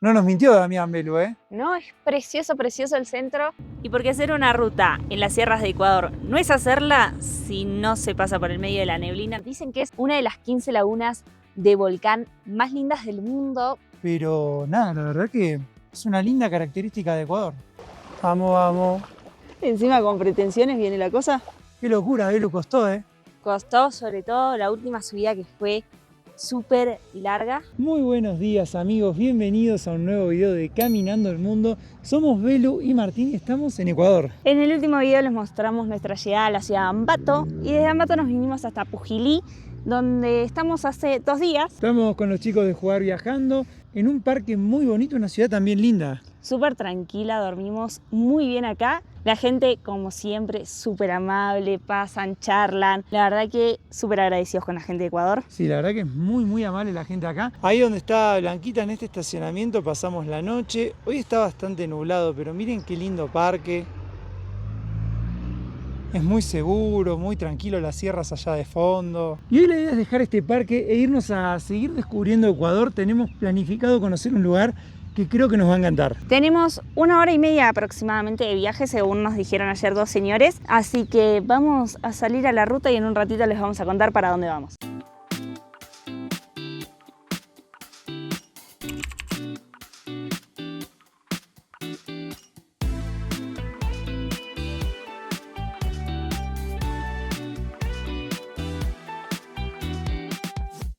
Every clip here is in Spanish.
No nos mintió Damián Belu, ¿eh? No, es precioso, precioso el centro. Y porque hacer una ruta en las sierras de Ecuador no es hacerla si no se pasa por el medio de la neblina. Dicen que es una de las 15 lagunas de volcán más lindas del mundo. Pero nada, la verdad que es una linda característica de Ecuador. Vamos, vamos. Encima con pretensiones viene la cosa. Qué locura, Belu, costó, ¿eh? Costó sobre todo la última subida que fue súper larga. Muy buenos días, amigos. Bienvenidos a un nuevo video de Caminando el Mundo. Somos Belu y Martín y estamos en Ecuador. En el último video les mostramos nuestra llegada a la ciudad de Ambato y desde Ambato nos vinimos hasta Pujilí, donde estamos hace 2 días. Estamos con los chicos de Jugar Viajando en un parque muy bonito, una ciudad también linda. Súper tranquila, dormimos muy bien acá. La gente, como siempre, súper amable, pasan, charlan. La verdad que súper agradecidos con la gente de Ecuador. Sí, la verdad que es muy amable la gente acá. Ahí donde está Blanquita, en este estacionamiento, pasamos la noche. Hoy está bastante nublado, pero miren qué lindo parque. Es muy seguro, muy tranquilo, las sierras allá de fondo. Y hoy la idea es dejar este parque e irnos a seguir descubriendo Ecuador. Tenemos planificado conocer un lugar que creo que nos va a encantar. Tenemos 1 hora y media aproximadamente de viaje, según nos dijeron ayer 2 señores. Así que vamos a salir a la ruta y en un ratito les vamos a contar para dónde vamos.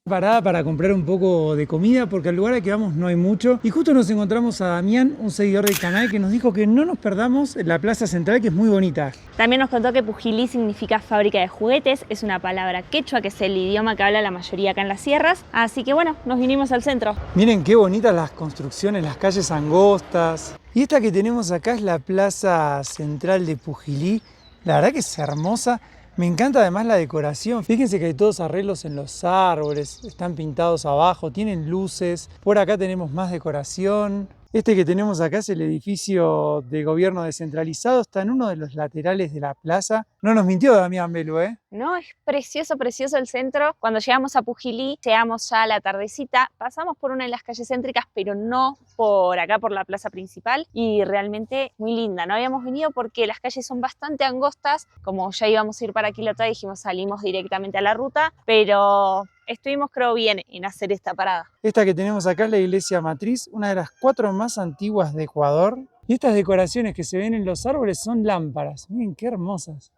Parada para comprar un poco de comida porque al lugar al que vamos no hay mucho y justo nos encontramos a Damián, un seguidor del canal, que nos dijo que no nos perdamos la plaza central, que es muy bonita. También nos contó que Pujilí significa fábrica de juguetes, es una palabra quechua que es el idioma que habla la mayoría acá en las sierras, así que bueno, nos vinimos al centro. Miren qué bonitas las construcciones, las calles angostas. Y esta que tenemos acá es la plaza central de Pujilí, la verdad que es hermosa. Me encanta además la decoración. Fíjense que hay todos arreglos en los árboles, están pintados abajo, tienen luces. Por acá tenemos más decoración. Este que tenemos acá es el edificio de gobierno descentralizado, está en uno de los laterales de la plaza. No nos mintió Damián Belu, ¿eh? No, es precioso, precioso el centro. Cuando llegamos a Pujilí, llegamos ya a la tardecita, pasamos por una de las calles céntricas, pero no por acá, por la plaza principal, y realmente muy linda. No habíamos venido porque las calles son bastante angostas, como ya íbamos a ir para Quilotá, dijimos salimos directamente a la ruta, pero estuvimos creo bien en hacer esta parada. Esta que tenemos acá es la iglesia matriz, una de las 4 más antiguas de Ecuador. Y estas decoraciones que se ven en los árboles son lámparas. Miren qué hermosas.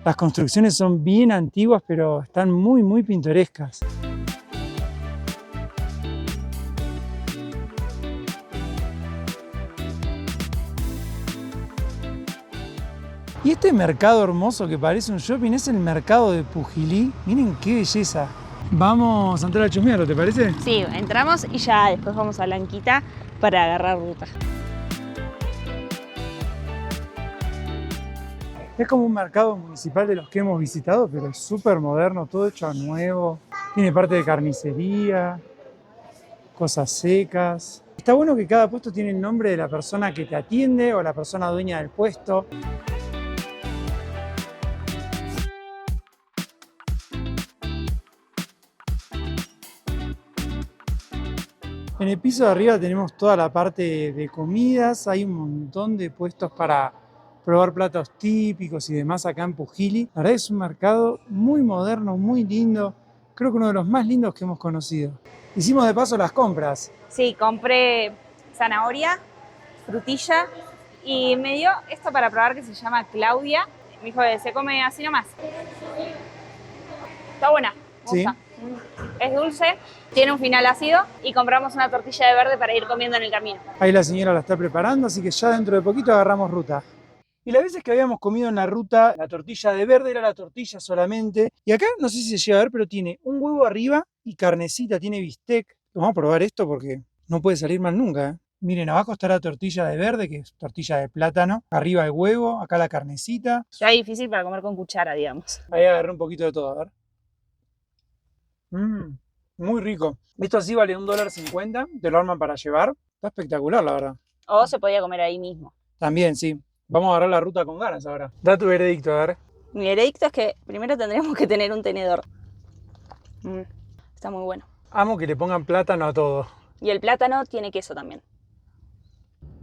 Las construcciones son bien antiguas, pero están muy pintorescas. Y este mercado hermoso que parece un shopping es el mercado de Pujilí. Miren qué belleza. Vamos a entrar a chusmearlo, ¿te parece? Sí, entramos y ya después vamos a Blanquita para agarrar ruta. Es como un mercado municipal de los que hemos visitado, pero es súper moderno, todo hecho a nuevo. Tiene parte de carnicería, cosas secas. Está bueno que cada puesto tiene el nombre de la persona que te atiende o la persona dueña del puesto. En el piso de arriba tenemos toda la parte de comidas, hay un montón de puestos para probar platos típicos y demás acá en Pujilí. La verdad es un mercado muy moderno, muy lindo, creo que uno de los más lindos que hemos conocido. Hicimos de paso las compras. Sí, compré zanahoria, frutilla y me dio esto para probar que se llama Claudia. Me dijo que se come así nomás. Está buena, me Sí. gusta. Es dulce, tiene un final ácido y compramos una tortilla de verde para ir comiendo en el camino. Ahí la señora la está preparando, así que ya dentro de poquito agarramos ruta. Y las veces que habíamos comido en la ruta, la tortilla de verde era la tortilla solamente. Y acá, no sé si se llega a ver, pero tiene un huevo arriba y carnecita, tiene bistec. Vamos a probar esto porque no puede salir mal nunca, ¿eh? Miren, abajo está la tortilla de verde, que es tortilla de plátano. Arriba el huevo, acá la carnecita. Ya es difícil para comer con cuchara, digamos. Ahí agarré un poquito de todo, a ver. Muy rico. Esto así vale $1.50, te lo arman para llevar. Está espectacular, la verdad. O se podía comer ahí mismo. También, sí. Vamos a agarrar la ruta con ganas ahora. Da tu veredicto, a ver. Mi veredicto es que primero tendríamos que tener un tenedor. Está muy bueno. Amo que le pongan plátano a todo. Y el plátano tiene queso también.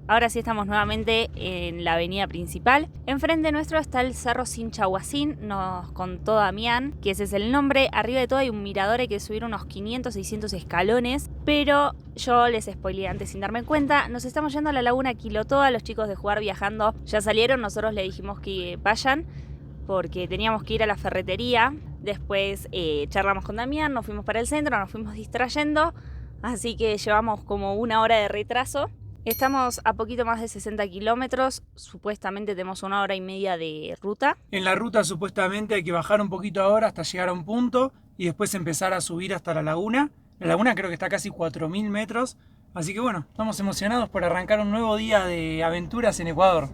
Ahora sí estamos nuevamente en la avenida principal. Enfrente nuestro está el Cerro Sinchahuacín, nos contó Damián, que ese es el nombre. Arriba de todo hay un mirador, hay que subir unos 500, 600 escalones. Pero yo les spoileé antes sin darme cuenta. Nos estamos yendo a la laguna Quilotoa, los chicos de Jugar Viajando ya salieron. Nosotros les dijimos que vayan porque teníamos que ir a la ferretería. Después charlamos con Damián, nos fuimos para el centro, nos fuimos distrayendo. Así que llevamos como 1 hora de retraso. Estamos a poquito más de 60 kilómetros, supuestamente tenemos 1 hora y media de ruta. En la ruta supuestamente hay que bajar un poquito ahora hasta llegar a un punto y después empezar a subir hasta la laguna. La laguna creo que está a casi 4.000 metros, así que bueno, estamos emocionados por arrancar un nuevo día de aventuras en Ecuador.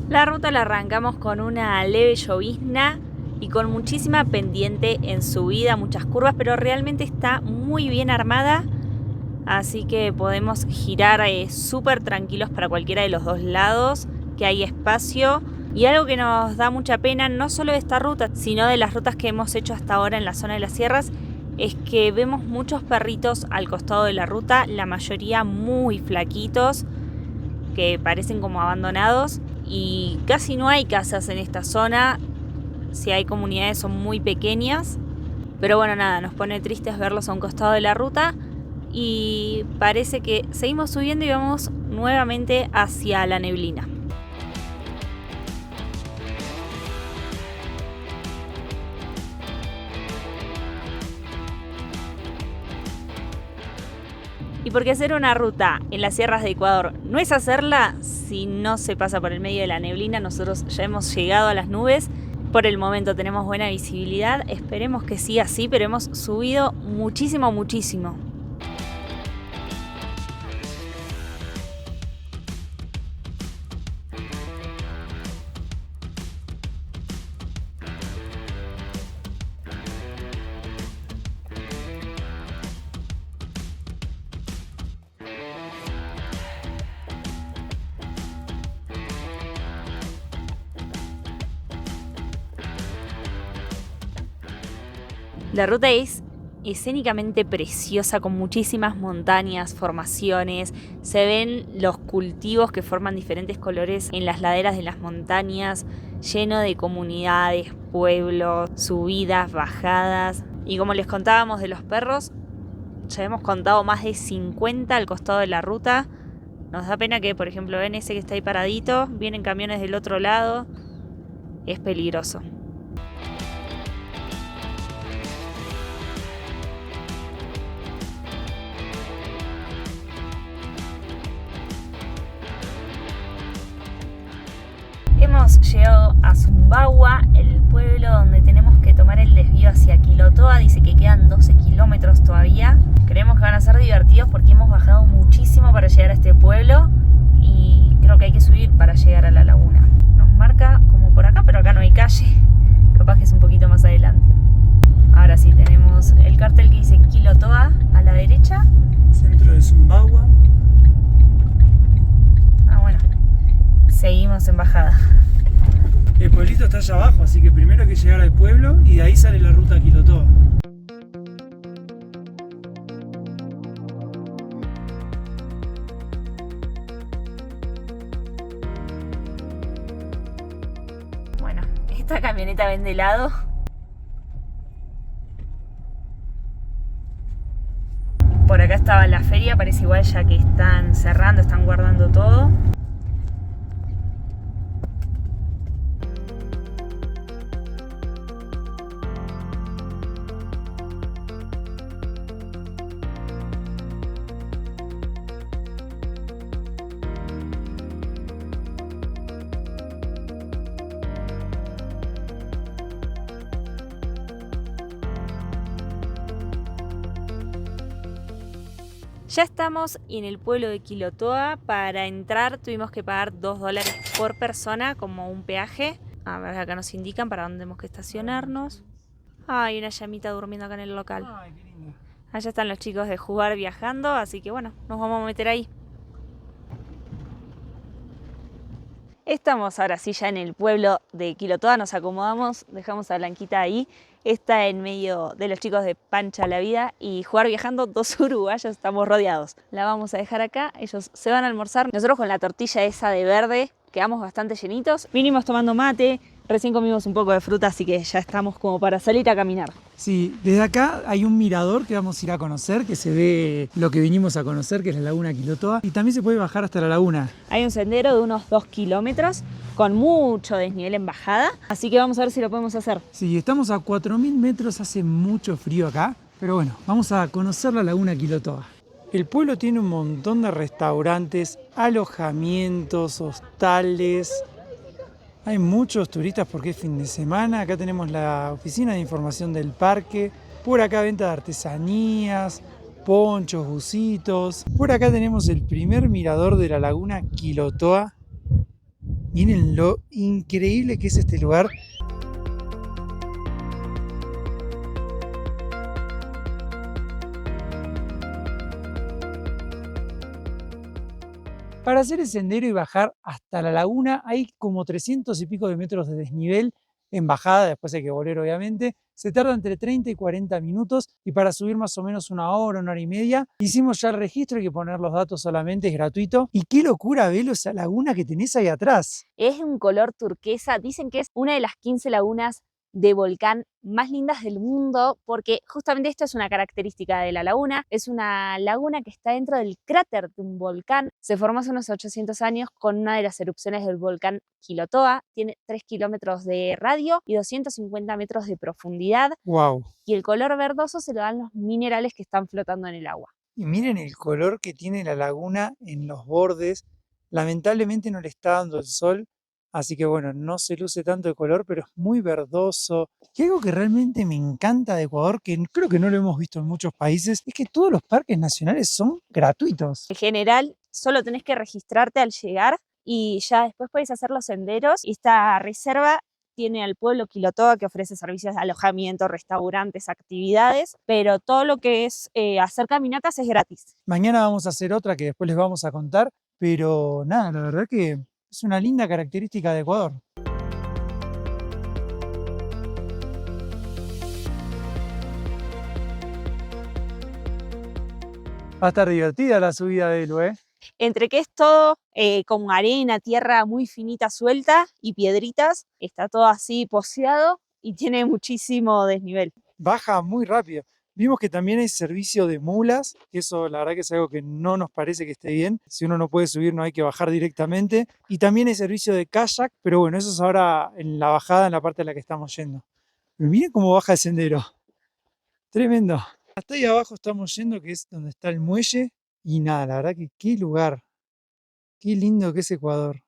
La ruta la arrancamos con una leve llovizna y con muchísima pendiente en subida, muchas curvas, pero realmente está muy bien armada, así que podemos girar súper tranquilos para cualquiera de los dos lados, que hay espacio. Y algo que nos da mucha pena, no solo de esta ruta, sino de las rutas que hemos hecho hasta ahora en la zona de las sierras, es que vemos muchos perritos al costado de la ruta, la mayoría muy flaquitos, que parecen como abandonados. Y casi no hay casas en esta zona, si hay comunidades son muy pequeñas, pero bueno, nada, nos pone tristes verlos a un costado de la ruta y parece que seguimos subiendo y vamos nuevamente hacia la neblina. Y porque hacer una ruta en las sierras de Ecuador no es hacerla si no se pasa por el medio de la neblina. Nosotros ya hemos llegado a las nubes. Por el momento tenemos buena visibilidad. Esperemos que siga así, pero hemos subido muchísimo, muchísimo. La ruta es escénicamente preciosa, con muchísimas montañas, formaciones. Se ven los cultivos que forman diferentes colores en las laderas de las montañas, lleno de comunidades, pueblos, subidas, bajadas. Y como les contábamos de los perros, ya hemos contado más de 50 al costado de la ruta. Nos da pena que, por ejemplo, ven ese que está ahí paradito, vienen camiones del otro lado. Es peligroso. Hemos llegado a Zumbagua, el pueblo donde tenemos que tomar el desvío hacia Quilotoa. Dice que quedan 12 kilómetros todavía. Creemos que van a ser divertidos porque hemos bajado muchísimo para llegar a este pueblo y creo que hay que subir para llegar a la laguna. Nos marca como por acá, pero acá no hay calle. Capaz que es un poquito más adelante. Ahora sí, tenemos el cartel que dice Quilotoa a la derecha. Centro de Zumbagua. Bueno, seguimos en bajada. El pueblito está allá abajo, así que primero hay que llegar al pueblo y de ahí sale la ruta a Quilotoa. Bueno, esta camioneta vende helado. Por acá estaba la feria, parece igual ya que están cerrando, están guardando todo. Ya estamos en el pueblo de Quilotoa. Para entrar tuvimos que pagar $2 por persona como un peaje. A ver, acá nos indican para dónde tenemos que estacionarnos. Hay una llamita durmiendo acá en el local. Ay, qué lindo. Allá están los chicos de Jugar viajando, así que bueno, nos vamos a meter ahí. Estamos ahora sí ya en el pueblo de Quilotoa, nos acomodamos, dejamos a Blanquita ahí. Está en medio de los chicos de Pancha la Vida y Jugar Viajando, 2 uruguayos, estamos rodeados. La vamos a dejar acá, ellos se van a almorzar. Nosotros con la tortilla esa de verde quedamos bastante llenitos. Vinimos tomando mate, recién comimos un poco de fruta, así que ya estamos como para salir a caminar. Sí, desde acá hay un mirador que vamos a ir a conocer, que se ve lo que vinimos a conocer, que es la laguna Quilotoa, y también se puede bajar hasta la laguna. Hay un sendero de unos 2 kilómetros con mucho desnivel en bajada, así que vamos a ver si lo podemos hacer. Sí, estamos a 4000 metros, hace mucho frío acá, pero bueno, vamos a conocer la laguna Quilotoa. El pueblo tiene un montón de restaurantes, alojamientos, hostales. Hay muchos turistas porque es fin de semana. Acá tenemos la oficina de información del parque. Por acá venta de artesanías, ponchos, bucitos. Por acá tenemos el primer mirador de la laguna Quilotoa. Miren lo increíble que es este lugar. Para hacer el sendero y bajar hasta la laguna hay como 300 y pico de metros de desnivel en bajada, después hay que volver obviamente. Se tarda entre 30 y 40 minutos y para subir más o menos una hora y media. Hicimos ya el registro, hay que poner los datos solamente, es gratuito. Y qué locura, Velo, esa laguna que tenés ahí atrás. Es un color turquesa, dicen que es una de las 15 lagunas de volcán más lindas del mundo, porque justamente esto es una característica de la laguna. Es una laguna que está dentro del cráter de un volcán. Se formó hace unos 800 años con una de las erupciones del volcán Quilotoa. Tiene 3 kilómetros de radio y 250 metros de profundidad. Wow. Y el color verdoso se lo dan los minerales que están flotando en el agua. Y miren el color que tiene la laguna en los bordes. Lamentablemente no le está dando el sol, así que bueno, no se luce tanto de color, pero es muy verdoso. Y algo que realmente me encanta de Ecuador, que creo que no lo hemos visto en muchos países, es que todos los parques nacionales son gratuitos. En general, solo tenés que registrarte al llegar y ya después podés hacer los senderos. Y esta reserva tiene al pueblo Quilotoa, que ofrece servicios de alojamiento, restaurantes, actividades, pero todo lo que es hacer caminatas es gratis. Mañana vamos a hacer otra que después les vamos a contar, pero nada, la verdad que es una linda característica de Ecuador. Va a estar divertida la subida de Elo, ¿eh? Entre que es todo como arena, tierra muy finita suelta y piedritas, está todo así poseado y tiene muchísimo desnivel. Baja muy rápido. Vimos que también hay servicio de mulas, que eso la verdad que es algo que no nos parece que esté bien. Si uno no puede subir no hay que bajar directamente. Y también hay servicio de kayak, pero bueno, eso es ahora en la bajada, en la parte en la que estamos yendo. Pero miren cómo baja el sendero. Tremendo. Hasta ahí abajo estamos yendo, que es donde está el muelle. Y nada, la verdad que qué lugar. Qué lindo que es Ecuador.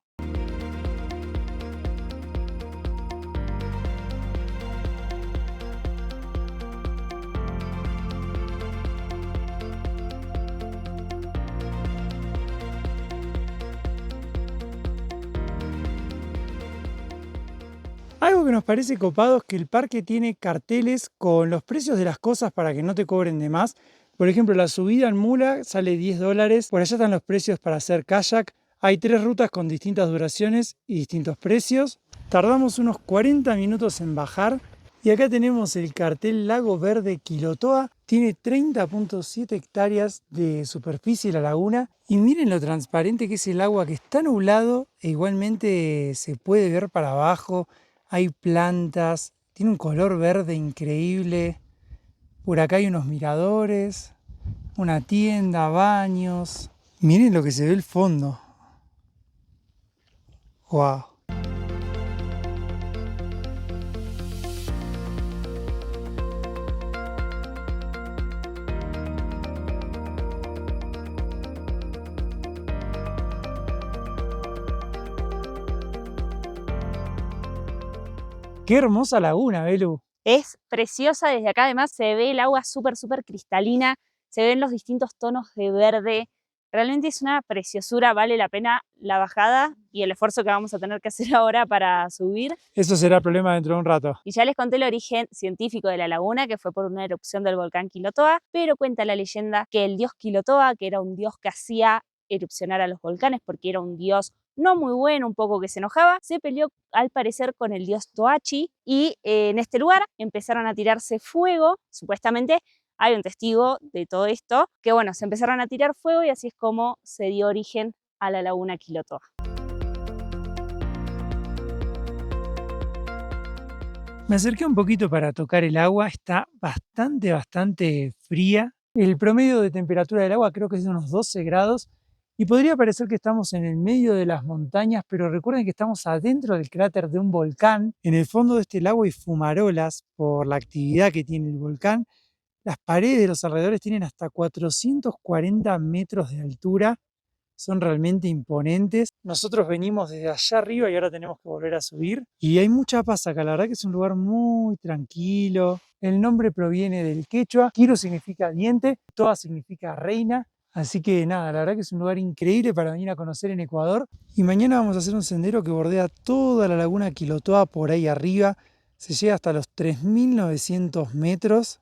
Algo que nos parece copado es que el parque tiene carteles con los precios de las cosas para que no te cobren de más. Por ejemplo, la subida en mula sale $10. Por allá están los precios para hacer kayak. Hay 3 rutas con distintas duraciones y distintos precios. Tardamos unos 40 minutos en bajar. Y acá tenemos el cartel Lago Verde Quilotoa. Tiene 30.7 hectáreas de superficie la laguna. Y miren lo transparente que es el agua, que está nublado e igualmente se puede ver para abajo. Hay plantas, tiene un color verde increíble. Por acá hay unos miradores, una tienda, baños. Miren lo que se ve el fondo. ¡Wow! ¡Qué hermosa laguna, Belu! Es preciosa desde acá, además se ve el agua súper cristalina, se ven los distintos tonos de verde. Realmente es una preciosura, vale la pena la bajada y el esfuerzo que vamos a tener que hacer ahora para subir. Eso será el problema dentro de un rato. Y ya les conté el origen científico de la laguna, que fue por una erupción del volcán Quilotoa, pero cuenta la leyenda que el dios Quilotoa, que era un dios que hacía erupcionar a los volcanes porque era un dios no muy bueno, un poco que se enojaba, se peleó al parecer con el dios Toachi y en este lugar empezaron a tirarse fuego, supuestamente. Hay un testigo de todo esto, que bueno, se empezaron a tirar fuego y así es como se dio origen a la laguna Quilotoa. Me acerqué un poquito para tocar el agua, está bastante fría. El promedio de temperatura del agua creo que es de unos 12 grados y podría parecer que estamos en el medio de las montañas, pero recuerden que estamos adentro del cráter de un volcán. En el fondo de este lago hay fumarolas por la actividad que tiene el volcán. Las paredes de los alrededores tienen hasta 440 metros de altura, son realmente imponentes. Nosotros venimos desde allá arriba y ahora tenemos que volver a subir. Y hay mucha paz acá, la verdad que es un lugar muy tranquilo. El nombre proviene del quechua, Quiro significa diente, Toa significa reina. Así que nada, la verdad que es un lugar increíble para venir a conocer en Ecuador. Y mañana vamos a hacer un sendero que bordea toda la laguna Quilotoa por ahí arriba. Se llega hasta los 3.900 metros.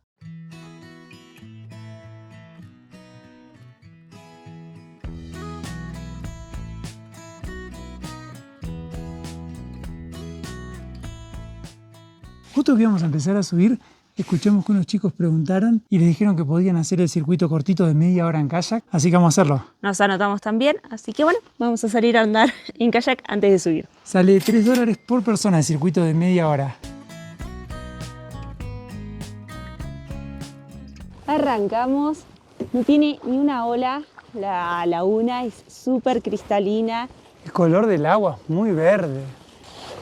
Justo que íbamos a empezar a subir, escuchamos que unos chicos preguntaron y les dijeron que podían hacer el circuito cortito de media hora en kayak, así que vamos a hacerlo. Nos anotamos también, así que bueno, vamos a salir a andar en kayak antes de subir. Sale $3 por persona el circuito de media hora. Arrancamos, no tiene ni una ola, la laguna es súper cristalina. El color del agua es muy verde.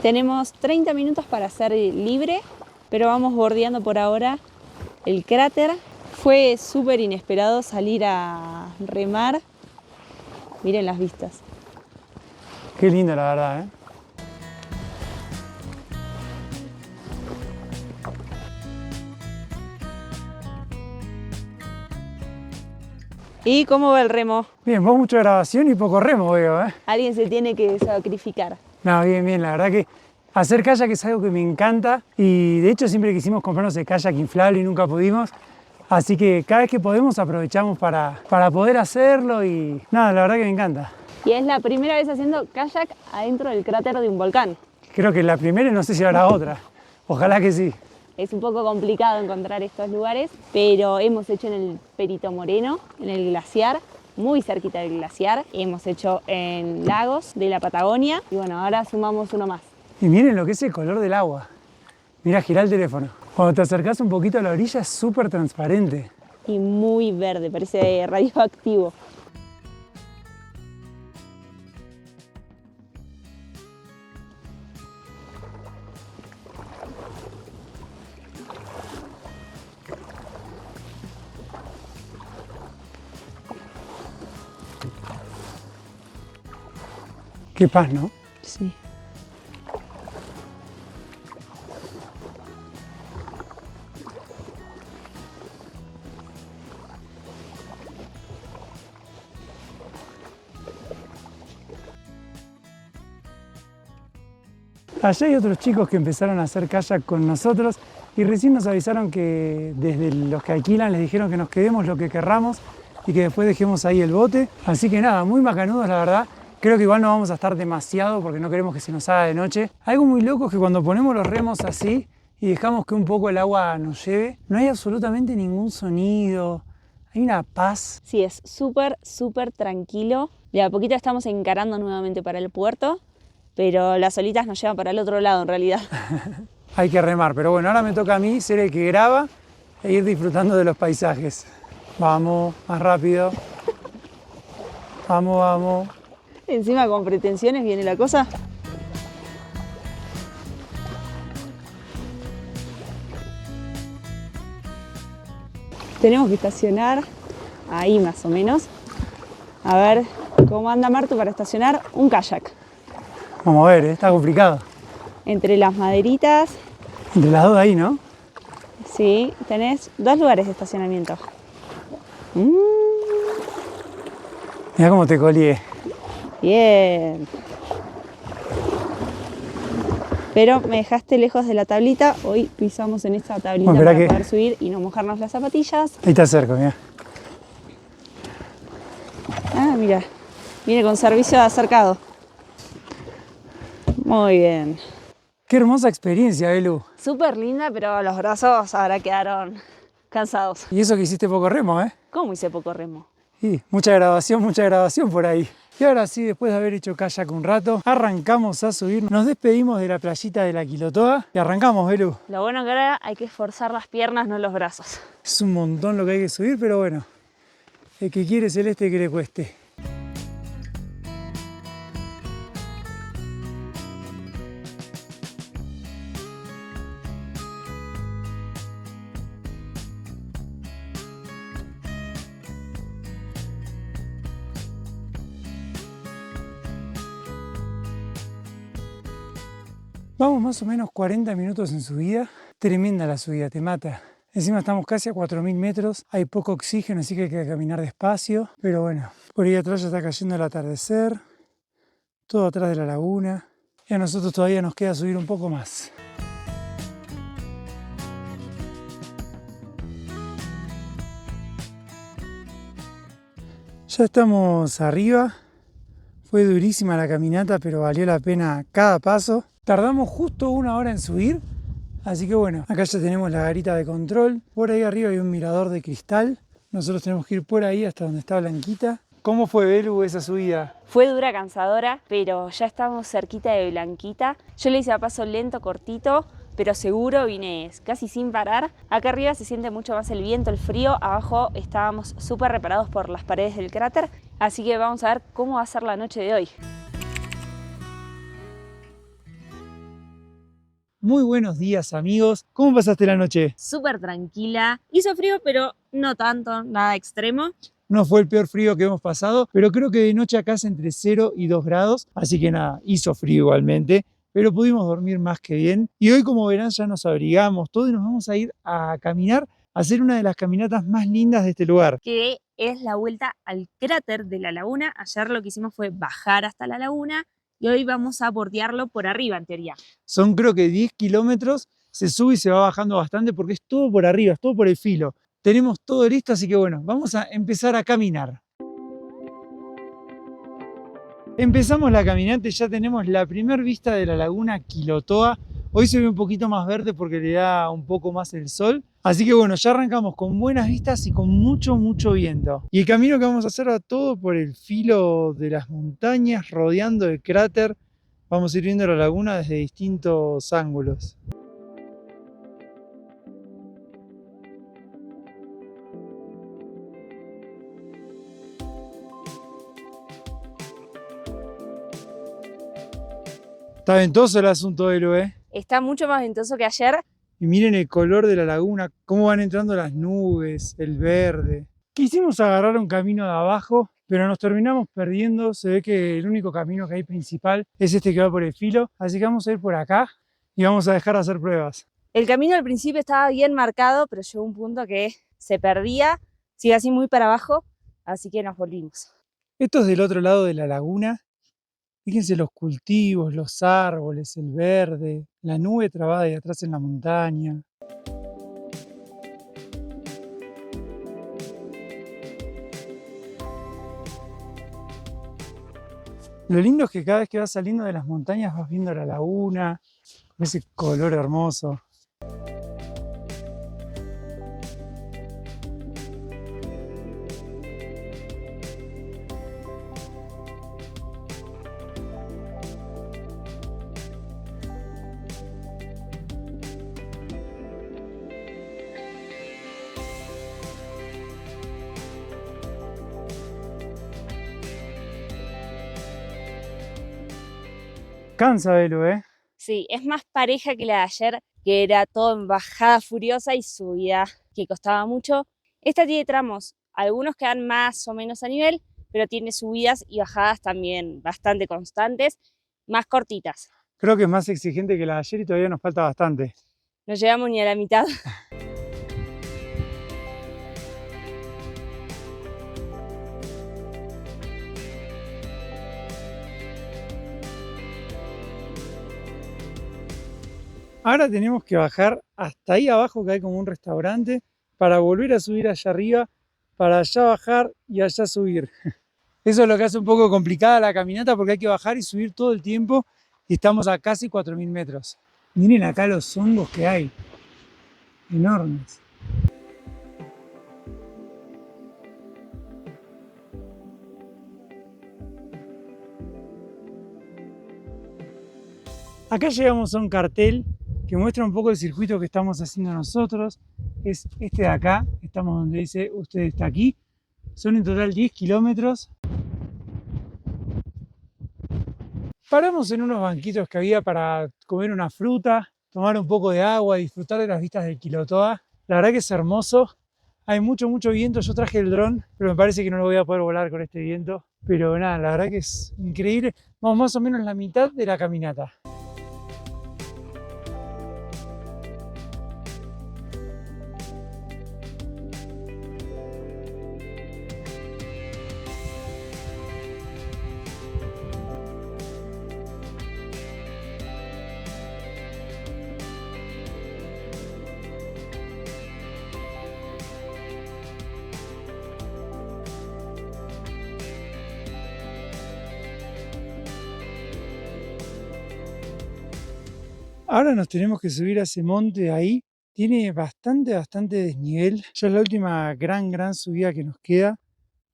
Tenemos 30 minutos para ser libre, pero vamos bordeando por ahora el cráter. Fue súper inesperado salir a remar. Miren las vistas. Qué lindo, la verdad, ¿eh? ¿Y cómo va el remo? Bien, vos mucha grabación y poco remo veo, ¿eh? Alguien se tiene que sacrificar. No, bien, la verdad que hacer kayak es algo que me encanta y de hecho siempre quisimos comprarnos el kayak inflable y nunca pudimos. Así que cada vez que podemos aprovechamos para poder hacerlo y nada, la verdad que me encanta. Y es la primera vez haciendo kayak adentro del cráter de un volcán. Creo que la primera y no sé si habrá otra. Ojalá que sí. Es un poco complicado encontrar estos lugares, pero hemos hecho en el Perito Moreno, en el glaciar, muy cerquita del glaciar. Hemos hecho en lagos de la Patagonia y bueno, ahora sumamos uno más. Y miren lo que es el color del agua. Mira, gira el teléfono. Cuando te acercás un poquito a la orilla es súper transparente. Y muy verde, parece radioactivo. Qué paz, ¿no? Sí. Allá hay otros chicos que empezaron a hacer kayak con nosotros y recién nos avisaron que desde los que alquilan les dijeron que nos quedemos lo que querramos y que después dejemos ahí el bote. Así que nada, muy macanudos la verdad. Creo que igual no vamos a estar demasiado porque no queremos que se nos haga de noche. Algo muy loco es que cuando ponemos los remos así y dejamos que un poco el agua nos lleve, no hay absolutamente ningún sonido, hay una paz. Sí, es súper tranquilo. De a poquito estamos encarando nuevamente para el puerto, pero las olitas nos llevan para el otro lado en realidad. Hay que remar, pero bueno, ahora me toca a mí ser el que graba e ir disfrutando de los paisajes. Vamos, más rápido. Vamos. Encima con pretensiones viene la cosa. Tenemos que estacionar ahí más o menos. A ver cómo anda Martu para estacionar un kayak. Vamos a ver, está complicado. Entre las maderitas, Entre las dos de ahí, ¿no? sí, tenés 2 lugares de estacionamiento. Mira cómo te colié. Bien. Pero me dejaste lejos de la tablita. Hoy pisamos en esta tablita Bueno, para que... poder subir y no mojarnos las zapatillas. Ahí está cerca, mira. Ah, mira. Viene con servicio de acercado. Muy bien. Qué hermosa experiencia, Belu. Súper linda, pero los brazos ahora quedaron cansados. Y eso que hiciste poco remo, ¿eh? ¿Cómo hice poco remo? Sí, mucha grabación por ahí. Y ahora sí, después de haber hecho kayak un rato, arrancamos a subir. Nos despedimos de la playita de la Quilotoa y arrancamos, Belu. Lo bueno que ahora hay que esforzar las piernas, no los brazos. Es un montón lo que hay que subir, pero bueno, el que quiere celeste que le cueste. Vamos más o menos 40 minutos en subida. Tremenda la subida, te mata. Encima estamos casi a 4000 metros, hay poco oxígeno, así que hay que caminar despacio. Pero bueno, por ahí atrás ya está cayendo el atardecer, todo atrás de la laguna. Y a nosotros todavía nos queda subir un poco más. Ya estamos arriba. Fue durísima la caminata, pero valió la pena cada paso. Tardamos justo 1 hora en subir, así que bueno, acá ya tenemos la garita de control. Por ahí arriba hay un mirador de cristal. Nosotros tenemos que ir por ahí hasta donde está Blanquita. ¿Cómo fue, Belu, esa subida? Fue dura, cansadora, pero ya estamos cerquita de Blanquita. Yo le hice a paso lento, cortito, pero seguro, vine casi sin parar. Acá arriba se siente mucho más el viento, el frío. Abajo estábamos súper reparados por las paredes del cráter. Así que vamos a ver cómo va a ser la noche de hoy. Muy buenos días, amigos. ¿Cómo pasaste la noche? Súper tranquila. Hizo frío, pero no tanto, nada extremo. No fue el peor frío que hemos pasado, pero creo que de noche acá es entre 0 y 2 grados. Así que nada, hizo frío igualmente, pero pudimos dormir más que bien. Y hoy, como verán, ya nos abrigamos todo y nos vamos a ir a caminar, a hacer una de las caminatas más lindas de este lugar. Que es la vuelta al cráter de la laguna. Ayer lo que hicimos fue bajar hasta la laguna y hoy vamos a bordearlo por arriba, en teoría. Son creo que 10 kilómetros, se sube y se va bajando bastante porque es todo por arriba, es todo por el filo. Tenemos todo listo, así que bueno, vamos a empezar a caminar. Empezamos la caminata y ya tenemos la primera vista de la laguna Quilotoa. Hoy se ve un poquito más verde porque le da un poco más el sol. Así que bueno, ya arrancamos con buenas vistas y con mucho viento. Y el camino que vamos a hacer va todo por el filo de las montañas, rodeando el cráter. Vamos a ir viendo la laguna desde distintos ángulos. Está ventoso el asunto, Belu, ¿eh? Está mucho más ventoso que ayer. Y miren el color de la laguna, cómo van entrando las nubes, el verde. Quisimos agarrar un camino de abajo, pero nos terminamos perdiendo. Se ve que el único camino que hay principal es este que va por el filo. Así que vamos a ir por acá y vamos a dejar de hacer pruebas. El camino al principio estaba bien marcado, pero llegó un punto que se perdía. Sigue así muy para abajo, así que nos volvimos. Esto es del otro lado de la laguna. Fíjense los cultivos, los árboles, el verde, la nube trabada ahí atrás en la montaña. Lo lindo es que cada vez que vas saliendo de las montañas vas viendo la laguna, con ese color hermoso. Cansa, Belu, ¿eh? Sí, es más pareja que la de ayer, que era todo en bajada furiosa y subida que costaba mucho. Esta tiene tramos, algunos quedan más o menos a nivel, pero tiene subidas y bajadas también bastante constantes, más cortitas. Creo que es más exigente que la de ayer y todavía nos falta bastante. No llegamos ni a la mitad. Ahora tenemos que bajar hasta ahí abajo, que hay como un restaurante, para volver a subir allá arriba, para allá bajar y allá subir. Eso es lo que hace un poco complicada la caminata, porque hay que bajar y subir todo el tiempo y estamos a casi 4000 metros. Miren acá los hongos que hay, enormes. Acá llegamos a un cartel que muestra un poco el circuito que estamos haciendo nosotros. Es este de acá, estamos donde dice usted está aquí. Son en total 10 kilómetros. Paramos en unos banquitos que había para comer una fruta, tomar un poco de agua y disfrutar de las vistas del Quilotoa. La verdad que es hermoso. Hay mucho viento. Yo traje el dron, pero me parece que no lo voy a poder volar con este viento. Pero nada, la verdad que es increíble. Vamos más o menos en la mitad de la caminata. Ahora nos tenemos que subir a ese monte ahí. Tiene bastante desnivel. Ya es la última gran subida que nos queda,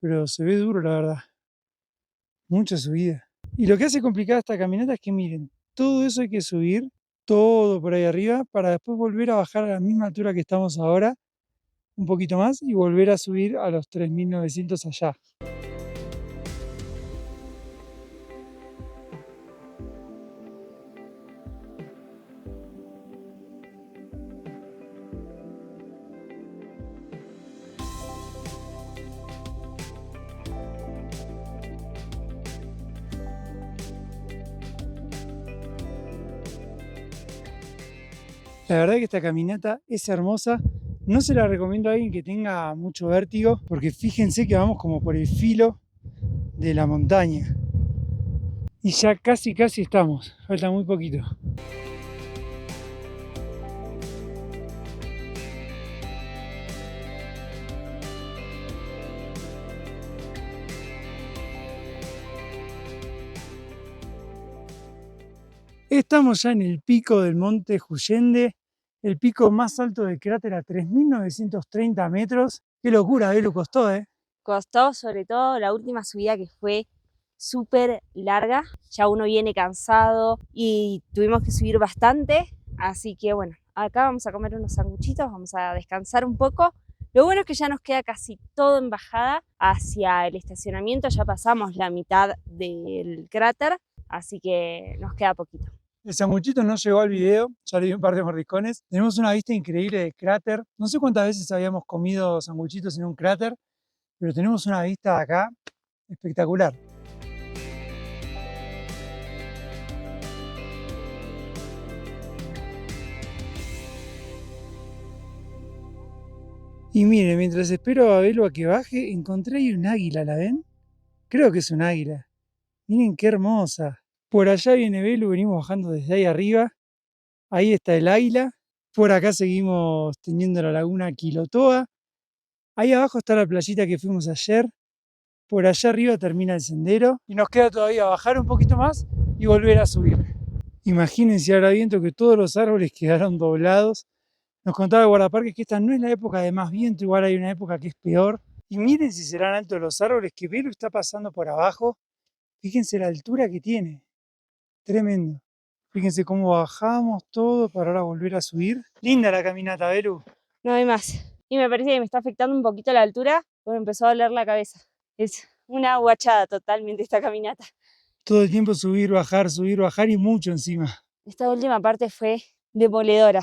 pero se ve duro, la verdad. Mucha subida. Y lo que hace complicada esta caminata es que miren, todo eso hay que subir, todo por ahí arriba, para después volver a bajar a la misma altura que estamos ahora, un poquito más, y volver a subir a los 3900 allá. La verdad que esta caminata es hermosa. No se la recomiendo a alguien que tenga mucho vértigo, porque fíjense que vamos como por el filo de la montaña. Y ya casi estamos, falta muy poquito. Estamos ya en el pico del monte Juyende, el pico más alto del cráter a 3930 metros. Qué locura, Belu, costó, ¿eh? Costó sobre todo la última subida que fue súper larga, ya uno viene cansado y tuvimos que subir bastante, así que bueno, acá vamos a comer unos sanguchitos, vamos a descansar un poco. Lo bueno es que ya nos queda casi todo en bajada hacia el estacionamiento, ya pasamos la mitad del cráter, así que nos queda poquito. El sanguchito no llegó al video, ya le di un par de mordiscones. Tenemos una vista increíble del cráter. No sé cuántas veces habíamos comido sanguchitos en un cráter, pero tenemos una vista de acá espectacular. Y mire, mientras espero a Belu a que baje, encontré ahí un águila, ¿la ven? Creo que es un águila. Miren qué hermosa. Por allá viene Belu, venimos bajando desde ahí arriba. Ahí está el águila. Por acá seguimos teniendo la laguna Quilotoa. Ahí abajo está la playita que fuimos ayer. Por allá arriba termina el sendero. Y nos queda todavía bajar un poquito más y volver a subir. Imagínense ahora viento que todos los árboles quedaron doblados. Nos contaba el guardaparques que esta no es la época de más viento, igual hay una época que es peor. Y miren si serán altos los árboles, que Belu está pasando por abajo. Fíjense la altura que tiene. Tremendo. Fíjense cómo bajamos todo para ahora volver a subir. Linda la caminata, Belu. No hay más. Y me parece que me está afectando un poquito la altura, porque me empezó a doler la cabeza. Es una guachada totalmente esta caminata. Todo el tiempo subir, bajar y mucho encima. Esta última parte fue demoledora.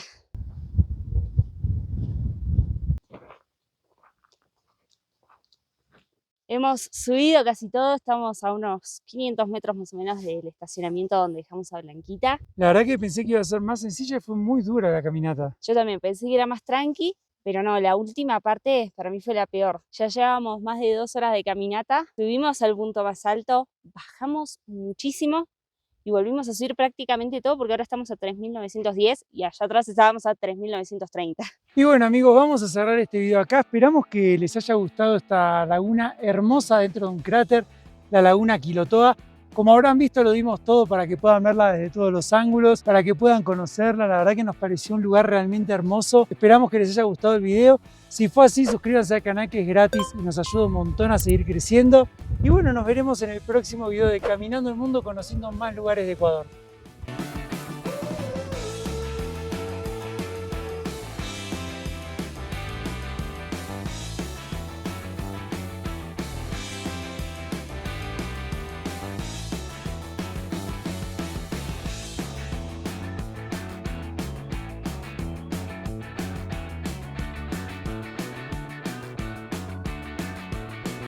Hemos subido casi todo, estamos a unos 500 metros más o menos del estacionamiento donde dejamos a Blanquita. La verdad que pensé que iba a ser más sencilla y fue muy dura la caminata. Yo también pensé que era más tranqui, pero no, la última parte para mí fue la peor. Ya llevábamos más de 2 horas de caminata, subimos al punto más alto, bajamos muchísimo y volvimos a subir prácticamente todo porque ahora estamos a 3.910 y allá atrás estábamos a 3.930. Y bueno amigos, vamos a cerrar este video acá. Esperamos que les haya gustado esta laguna hermosa dentro de un cráter, la laguna Quilotoa. Como habrán visto, lo dimos todo para que puedan verla desde todos los ángulos, para que puedan conocerla. La verdad que nos pareció un lugar realmente hermoso. Esperamos que les haya gustado el video. Si fue así, suscríbanse al canal que es gratis y nos ayuda un montón a seguir creciendo. Y bueno, nos veremos en el próximo video de Caminando el Mundo, conociendo más lugares de Ecuador.